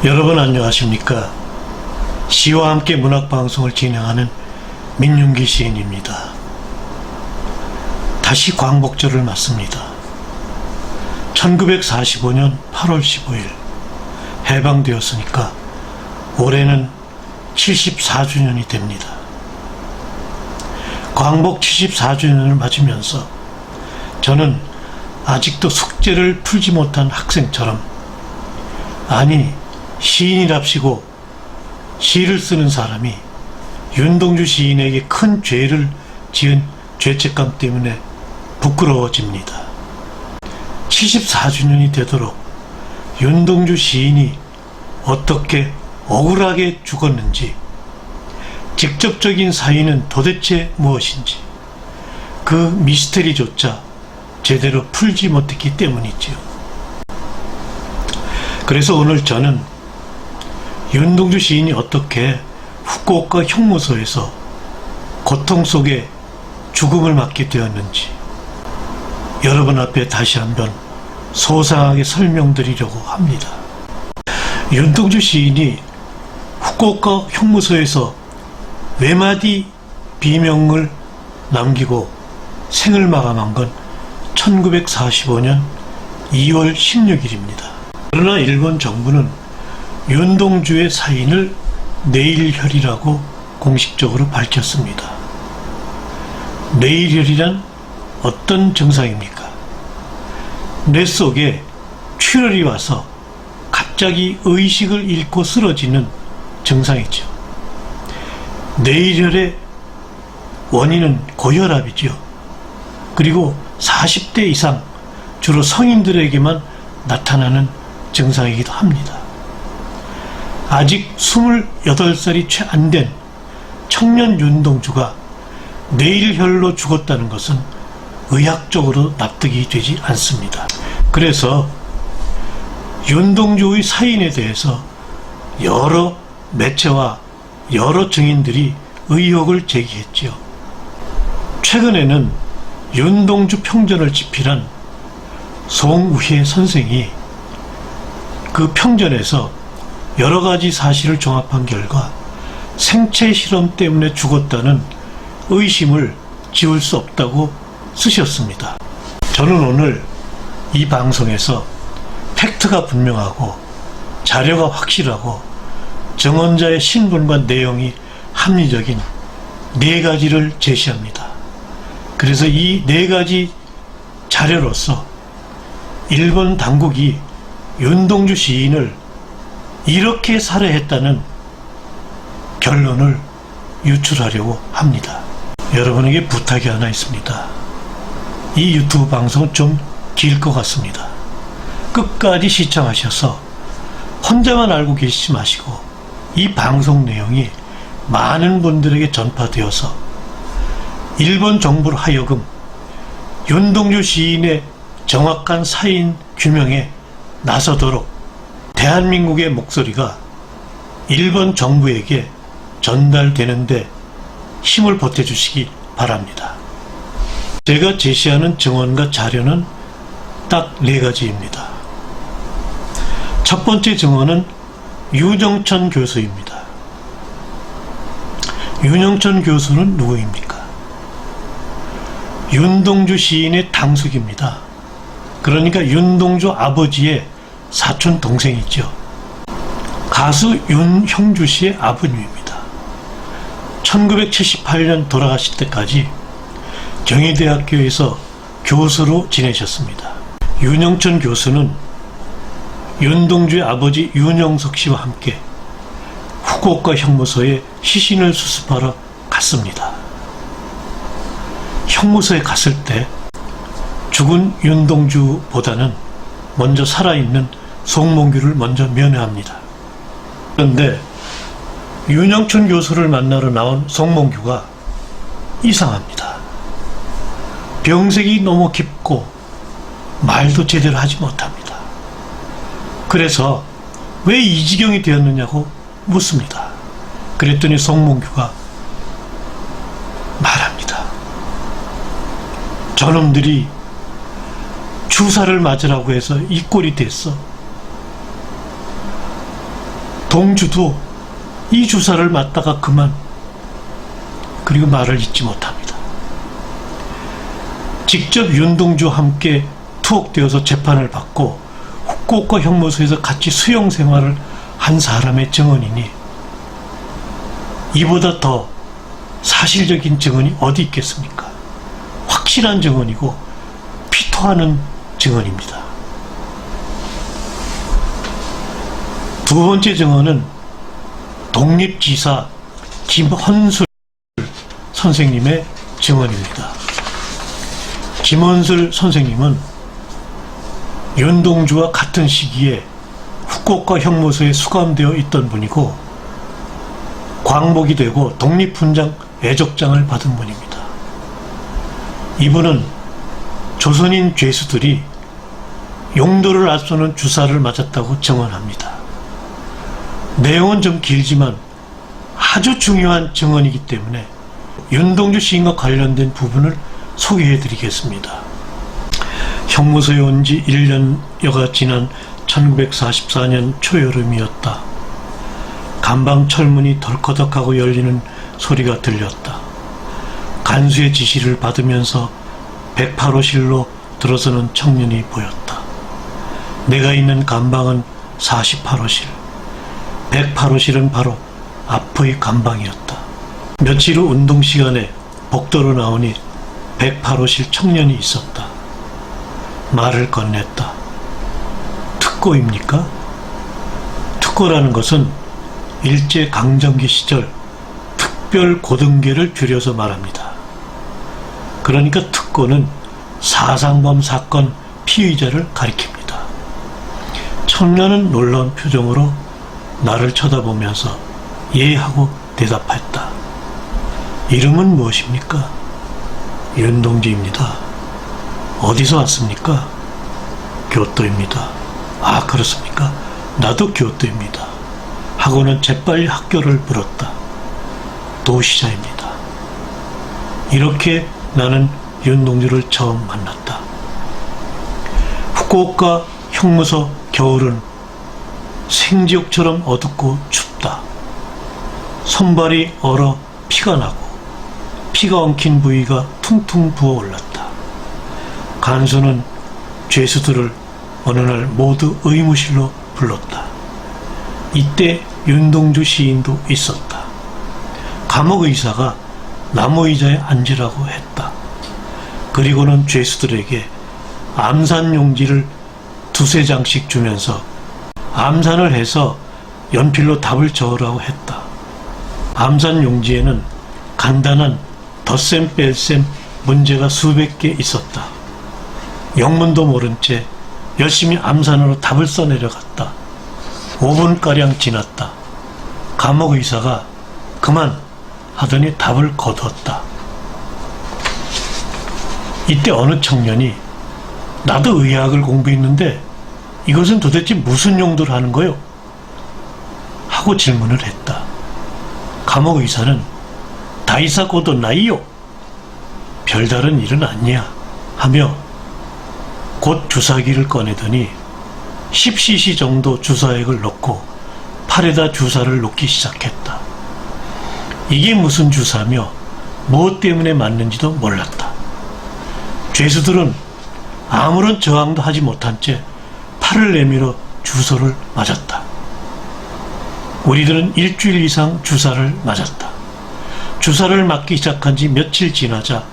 여러분 안녕하십니까? 시와 함께 문학방송을 진행하는 민윤기 시인입니다. 다시 광복절을 맞습니다. 1945년 8월 15일 해방되었으니까 올해는 74주년이 됩니다. 광복 74주년을 맞으면서 저는 아직도 숙제를 풀지 못한 학생처럼, 아니 시인이랍시고 시를 쓰는 사람이 윤동주 시인에게 큰 죄를 지은 죄책감 때문에 부끄러워집니다. 74주년이 되도록 윤동주 시인이 어떻게 억울하게 죽었는지, 직접적인 사인은 도대체 무엇인지 그 미스터리조차 제대로 풀지 못했기 때문이지요. 그래서 오늘 저는 윤동주 시인이 어떻게 후쿠오카 형무소에서 고통 속에 죽음을 맞게 되었는지 여러분 앞에 다시 한번 소상하게 설명드리려고 합니다. 윤동주 시인이 후쿠오카 형무소에서 외마디 비명을 남기고 생을 마감한 건 1945년 2월 16일입니다. 그러나 일본 정부는 윤동주의 사인을 내일혈이라고 공식적으로 밝혔습니다. 내일혈이란 어떤 증상입니까? 뇌 속에 출혈이 와서 갑자기 의식을 잃고 쓰러지는 증상이죠. 뇌일혈의 원인은 고혈압이죠. 그리고 40대 이상, 주로 성인들에게만 나타나는 증상이기도 합니다. 아직 28살이 채 안 된 청년 윤동주가 뇌일혈로 죽었다는 것은 의학적으로 납득이 되지 않습니다. 그래서 윤동주의 사인에 대해서 여러 매체와 여러 증인들이 의혹을 제기했지요. 최근에는 윤동주 평전을 집필한 송우혜 선생이 그 평전에서 여러 가지 사실을 종합한 결과 생체 실험 때문에 죽었다는 의심을 지울 수 없다고 쓰셨습니다. 저는 오늘 이 방송에서 팩트가 분명하고 자료가 확실하고 증언자의 신분과 내용이 합리적인 4가지를 제시합니다. 그래서 이 4가지 자료로서 일본 당국이 윤동주 시인을 이렇게 살해했다는 결론을 유출하려고 합니다. 여러분에게 부탁이 하나 있습니다. 이 유튜브 방송은 좀 길 것 같습니다. 끝까지 시청하셔서 혼자만 알고 계시지 마시고 이 방송 내용이 많은 분들에게 전파되어서 일본 정부로 하여금 윤동주 시인의 정확한 사인 규명에 나서도록 대한민국의 목소리가 일본 정부에게 전달되는데 힘을 보태주시기 바랍니다. 제가 제시하는 증언과 자료는 딱 4가지입니다. 첫 번째 증언은 윤영천 교수입니다. 윤영천 교수는 누구입니까? 윤동주 시인의 당숙입니다. 그러니까 윤동주 아버지의 사촌 동생이죠. 가수 윤형주 씨의 아버님입니다. 1978년 돌아가실 때까지 경희대학교에서 교수로 지내셨습니다. 윤영천 교수는 윤동주의 아버지 윤영석 씨와 함께 후쿠오카 형무소에 시신을 수습하러 갔습니다. 형무소에 갔을 때 죽은 윤동주보다는 먼저 살아있는 송몽규를 먼저 면회합니다. 그런데 윤영천 교수를 만나러 나온 송몽규가 이상합니다. 병색이 너무 깊고 말도 제대로 하지 못합니다. 그래서 왜 이 지경이 되었느냐고 묻습니다. 그랬더니 송몽규가 말합니다. 저놈들이 주사를 맞으라고 해서 이 꼴이 됐어. 동주도 이 주사를 맞다가 그만, 그리고 말을 잇지 못합니다. 직접 윤동주와 함께 투옥되어서 재판을 받고 후쿠오카 형무소에서 같이 수용 생활을 한 사람의 증언이니 이보다 더 사실적인 증언이 어디 있겠습니까? 확실한 증언이고 피토하는 증언입니다. 두 번째 증언은 독립지사 김헌술 선생님의 증언입니다. 김헌술 선생님은 윤동주와 같은 시기에 후쿠오카 형무소에 수감되어 있던 분이고 광복이 되고 독립훈장 애족장을 받은 분입니다. 이분은 조선인 죄수들이 용도를 앞서는 주사를 맞았다고 증언합니다. 내용은 좀 길지만 아주 중요한 증언이기 때문에 윤동주 시인과 관련된 부분을 소개해 드리겠습니다. 형무소에 온 지 1년여가 지난 1944년 초여름이었다. 감방 철문이 덜커덕하고 열리는 소리가 들렸다. 간수의 지시를 받으면서 108호실로 들어서는 청년이 보였다. 내가 있는 감방은 48호실, 108호실은 바로 앞의 감방이었다. 며칠 후 운동 시간에 복도로 나오니 108호실 청년이 있었다. 말을 건넸다. 특고입니까? 특고라는 것은 일제강점기 시절 특별고등계를 줄여서 말합니다. 그러니까 특고는 사상범 사건 피의자를 가리킵니다. 청년은 놀라운 표정으로 나를 쳐다보면서 예 하고 대답했다. 이름은 무엇입니까? 윤동주입니다. 어디서 왔습니까? 교토입니다. 아, 그렇습니까? 나도 교토입니다. 하고는 재빨리 학교를 물었다. 도시자입니다. 이렇게 나는 윤동주를 처음 만났다. 후쿠오카 형무소 겨울은 생지옥처럼 어둡고 춥다. 손발이 얼어 피가 나고 피가 엉킨 부위가 퉁퉁 부어올랐다. 간수는 죄수들을 어느 날 모두 의무실로 불렀다. 이때 윤동주 시인도 있었다. 감옥 의사가 나무 의자에 앉으라고 했다. 그리고는 죄수들에게 암산 용지를 두세 장씩 주면서 암산을 해서 연필로 답을 적으라고 했다. 암산 용지에는 간단한 덧셈 뺄셈 문제가 수백 개 있었다. 영문도 모른 채 열심히 암산으로 답을 써내려갔다. 5분가량 지났다. 감옥 의사가 그만 하더니 답을 거두었다. 이때 어느 청년이 나도 의학을 공부했는데 이것은 도대체 무슨 용도로 하는 거요? 하고 질문을 했다. 감옥 의사는 다이사고도 나이요? 별다른 일은 아니야 하며 곧 주사기를 꺼내더니 10cc 정도 주사액을 넣고 팔에다 주사를 놓기 시작했다. 이게 무슨 주사며 무엇 때문에 맞는지도 몰랐다. 죄수들은 아무런 저항도 하지 못한 채 팔을 내밀어 주사를 맞았다. 우리들은 일주일 이상 주사를 맞았다. 주사를 맞기 시작한 지 며칠 지나자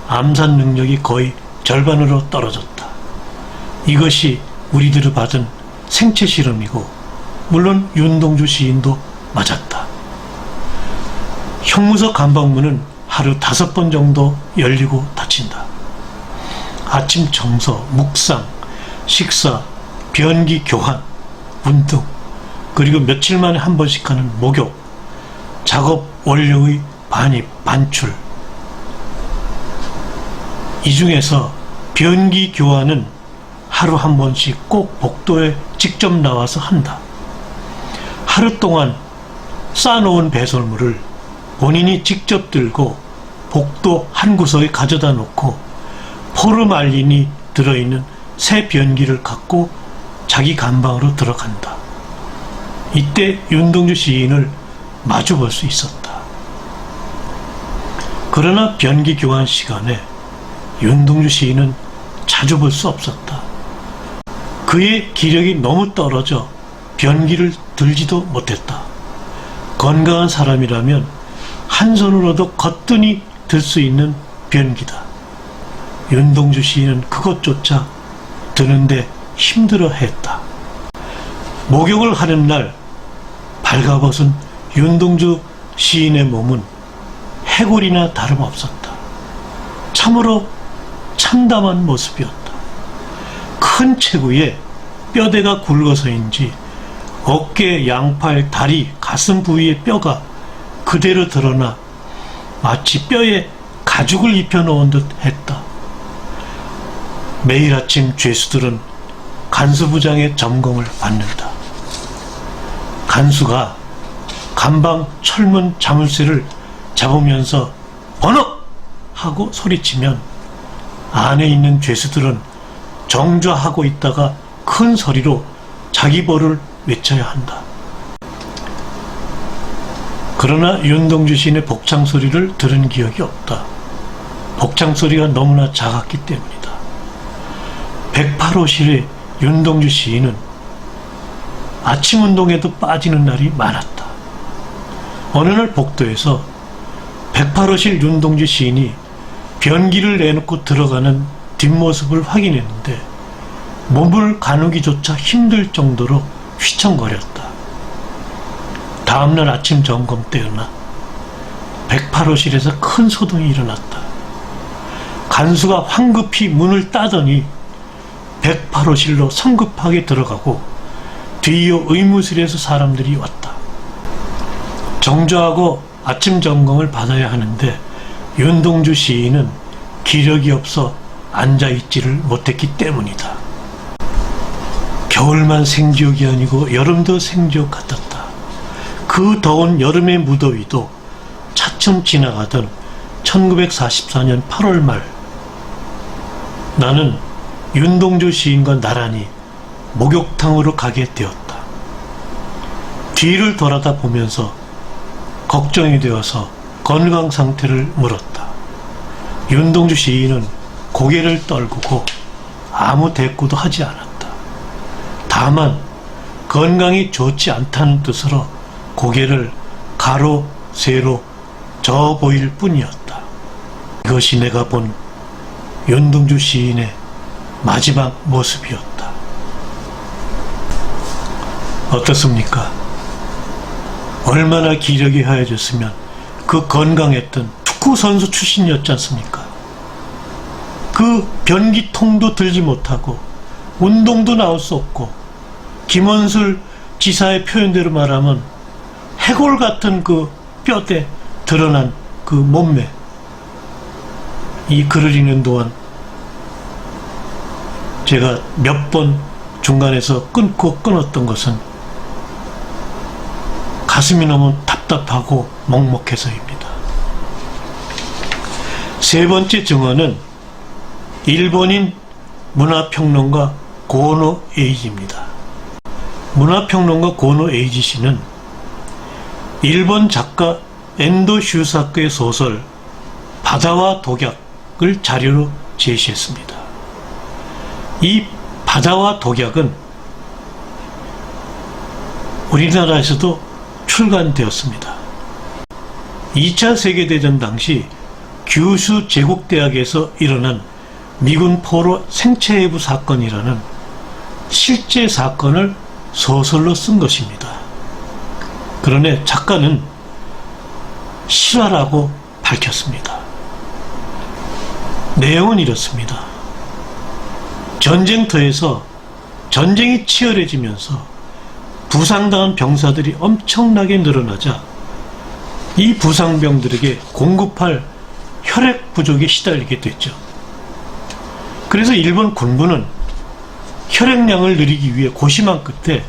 암산 능력이 거의 절반으로 떨어졌다. 이것이 우리들이 받은 생체 실험이고 물론 윤동주 시인도 맞았다. 형무소 감방문은 하루 5번 정도 열리고 닫힌다. 아침 청소, 묵상, 식사, 변기 교환, 운동, 그리고 며칠 만에 한 번씩 하는 목욕, 작업 원료의 반입, 반출. 이 중에서 변기 교환은 하루 한 번씩 꼭 복도에 직접 나와서 한다. 하루 동안 쌓아놓은 배설물을 본인이 직접 들고 복도 한 구석에 가져다 놓고 포르말린이 들어있는 새 변기를 갖고 자기 감방으로 들어간다. 이때 윤동주 시인을 마주볼 수 있었다. 그러나 변기 교환 시간에 윤동주 시인은 자주 볼 수 없었다. 그의 기력이 너무 떨어져 변기를 들지도 못했다. 건강한 사람이라면 한 손으로도 거뜬히 들 수 있는 변기다. 윤동주 시인은 그것조차 드는데 힘들어했다. 목욕을 하는 날 발가벗은 윤동주 시인의 몸은 해골이나 다름없었다. 참으로 참담한 모습이었다. 큰 체구에 뼈대가 굵어서인지 어깨, 양팔, 다리, 가슴 부위의 뼈가 그대로 드러나 마치 뼈에 가죽을 입혀놓은 듯 했다. 매일 아침 죄수들은 간수부장의 점검을 받는다. 간수가 간방 철문 자물쇠를 잡으면서 번호! 하고 소리치면 안에 있는 죄수들은 정좌하고 있다가 큰 소리로 자기 벌을 외쳐야 한다. 그러나 윤동주 시인의 복창 소리를 들은 기억이 없다. 복창 소리가 너무나 작았기 때문이다. 108호실의 윤동주 시인은 아침 운동에도 빠지는 날이 많았다. 어느 날 복도에서 108호실 윤동주 시인이 변기를 내놓고 들어가는 뒷모습을 확인했는데 몸을 가누기조차 힘들 정도로 휘청거렸다. 다음날 아침 점검 때였나 108호실에서 큰 소동이 일어났다. 간수가 황급히 문을 따더니 108호실로 성급하게 들어가고 뒤이어 의무실에서 사람들이 왔다. 정좌하고 아침 점검을 받아야 하는데 윤동주 시인은 기력이 없어 앉아있지를 못했기 때문이다. 겨울만 생지옥이 아니고 여름도 생지옥 같았다. 그 더운 여름의 무더위도 차츰 지나가던 1944년 8월 말, 나는 윤동주 시인과 나란히 목욕탕으로 가게 되었다. 뒤를 돌아다 보면서 걱정이 되어서 건강 상태를 물었다. 윤동주 시인은 고개를 떨구고 아무 대꾸도 하지 않았다. 다만 건강이 좋지 않다는 뜻으로 고개를 가로 세로 저어 보일 뿐이었다. 이것이 내가 본 윤동주 시인의 마지막 모습이었다. 어떻습니까? 얼마나 기력이 하얘졌으면 그 건강했던 축구 선수 출신이었지 않습니까? 그 변기통도 들지 못하고 운동도 나올 수 없고 김원술 지사의 표현대로 말하면 해골 같은 그 뼈대 드러난 그 몸매, 이 글을 읽는 동안 제가 몇 번 중간에서 끊었던 것은 가슴이 너무 답답하고 먹먹해서입니다. 세 번째 증언은 일본인 문화평론가 고노 에이지입니다. 문화평론가 고노 에이지 씨는 일본 작가 엔도 슈사크의 소설 바다와 독약을 자료로 제시했습니다. 이 바다와 독약은 우리나라에서도 출간되었습니다. 2차 세계대전 당시 규슈 제국대학에서 일어난 미군 포로 생체해부 사건이라는 실제 사건을 소설로 쓴 것입니다. 그러나 작가는 실화라고 밝혔습니다. 내용은 이렇습니다. 전쟁터에서 전쟁이 치열해지면서 부상당한 병사들이 엄청나게 늘어나자 이 부상병들에게 공급할 혈액 부족에 시달리게 됐죠. 그래서 일본 군부는 혈액량을 늘리기 위해 고심한 끝에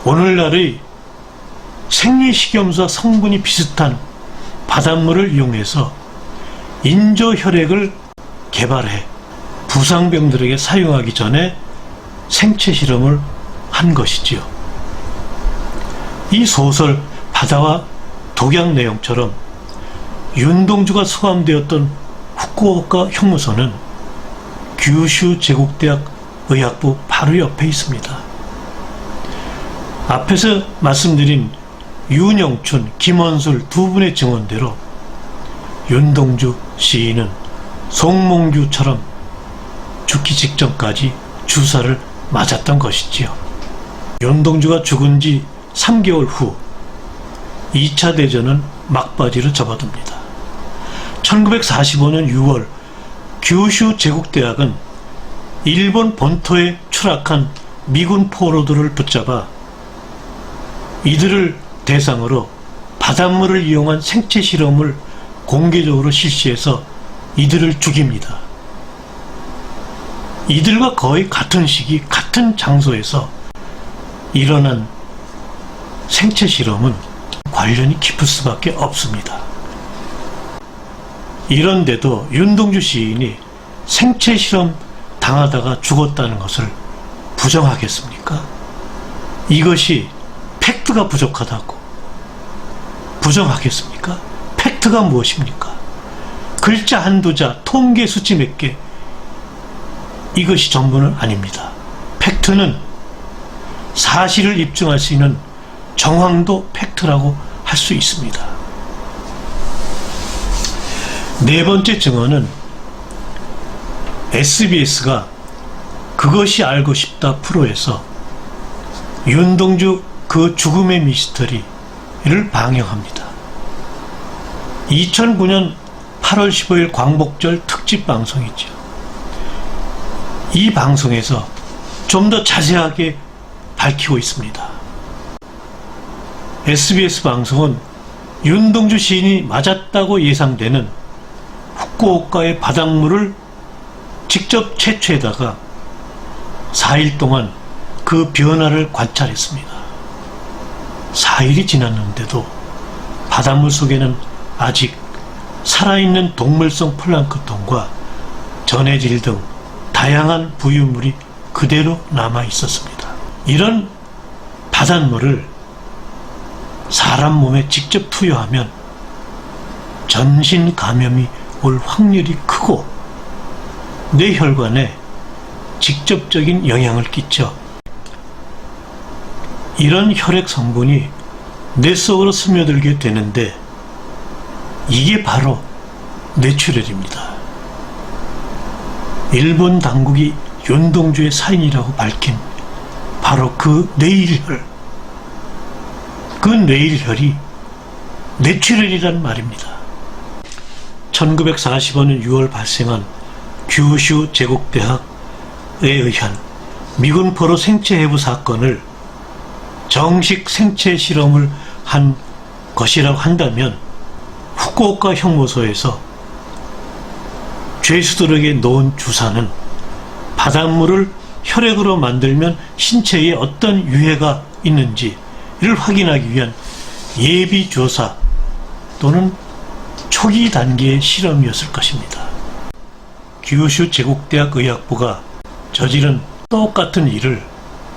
오늘날의 생리식염수와 성분이 비슷한 바닷물을 이용해서 인조혈액을 개발해 부상병들에게 사용하기 전에 생체 실험을 한 것이지요. 이 소설 바다와 독약 내용처럼 윤동주가 수감되었던 후쿠오카 형무소는 규슈 제국대학 의학부 바로 옆에 있습니다. 앞에서 말씀드린 윤영춘, 김원술 두 분의 증언대로 윤동주 시인은 송몽규처럼 죽기 직전까지 주사를 맞았던 것이지요. 윤동주가 죽은 지 3개월 후 2차 대전은 막바지로 접어듭니다. 1945년 6월 규슈 제국대학은 일본 본토에 추락한 미군 포로들을 붙잡아 이들을 대상으로 바닷물을 이용한 생체 실험을 공개적으로 실시해서 이들을 죽입니다. 이들과 거의 같은 시기 같은 장소에서 일어난 생체 실험은 관련이 깊을 수밖에 없습니다. 이런데도 윤동주 시인이 생체 실험 당하다가 죽었다는 것을 부정하겠습니까? 이것이 팩트가 부족하다고 부정하겠습니까? 팩트가 무엇입니까? 글자 한두 자, 통계 수치 몇 개, 이것이 전부는 아닙니다. 팩트는 사실을 입증할 수 있는 정황도 팩트라고 할 수 있습니다. 네 번째 증언은 SBS가 그것이 알고 싶다 프로에서 윤동주 그 죽음의 미스터리를 방영합니다. 2009년 8월 15일 광복절 특집 방송이죠. 이 방송에서 좀 더 자세하게 밝히고 있습니다. SBS 방송은 윤동주 시인이 맞았다고 예상되는 후쿠오카의 바닷물을 직접 채취에다가 4일 동안 그 변화를 관찰했습니다. 4일이 지났는데도 바닷물 속에는 아직 살아있는 동물성 플랑크톤과 전해질 등 다양한 부유물이 그대로 남아 있었습니다. 이런 바닷물을 사람 몸에 직접 투여하면 전신 감염이 올 확률이 크고 뇌혈관에 직접적인 영향을 끼쳐 이런 혈액 성분이 뇌 속으로 스며들게 되는데 이게 바로 뇌출혈입니다. 일본 당국이 윤동주의 사인이라고 밝힌 바로 그 뇌일혈, 그 뇌일혈이 뇌출혈이란 말입니다. 1945년 6월 발생한 규슈 제국대학에 의한 미군 포로 생체 해부 사건을 정식 생체 실험을 한 것이라고 한다면 후쿠오카 형무소에서 죄수들에게 놓은 주사는 바닷물을 혈액으로 만들면 신체에 어떤 유해가 있는지를 확인하기 위한 예비조사 또는 초기 단계의 실험이었을 것입니다. 규슈 제국대학 의학부가 저지른 똑같은 일을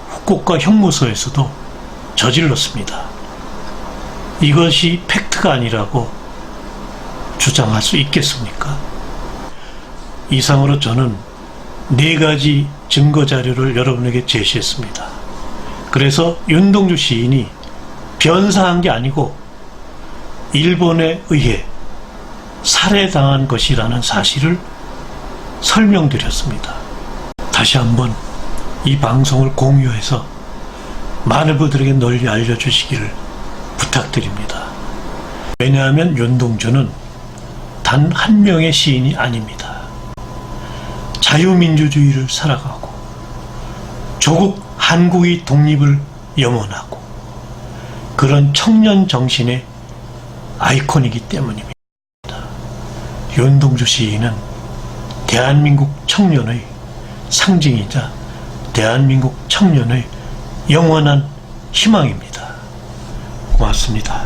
후쿠오카 형무소에서도 저질렀습니다. 이것이 팩트가 아니라고 주장할 수 있겠습니까? 이상으로 저는 4가지 증거 자료를 여러분에게 제시했습니다. 그래서 윤동주 시인이 변사한 게 아니고 일본에 의해 살해당한 것이라는 사실을 설명드렸습니다. 다시 한번 이 방송을 공유해서 많은 분들에게 널리 알려주시기를 부탁드립니다. 왜냐하면 윤동주는 단 한 명의 시인이 아닙니다. 자유민주주의를 살아가고 조국 한국의 독립을 염원하고 그런 청년 정신의 아이콘이기 때문입니다. 윤동주 시인은 대한민국 청년의 상징이자 대한민국 청년의 영원한 희망입니다. 고맙습니다.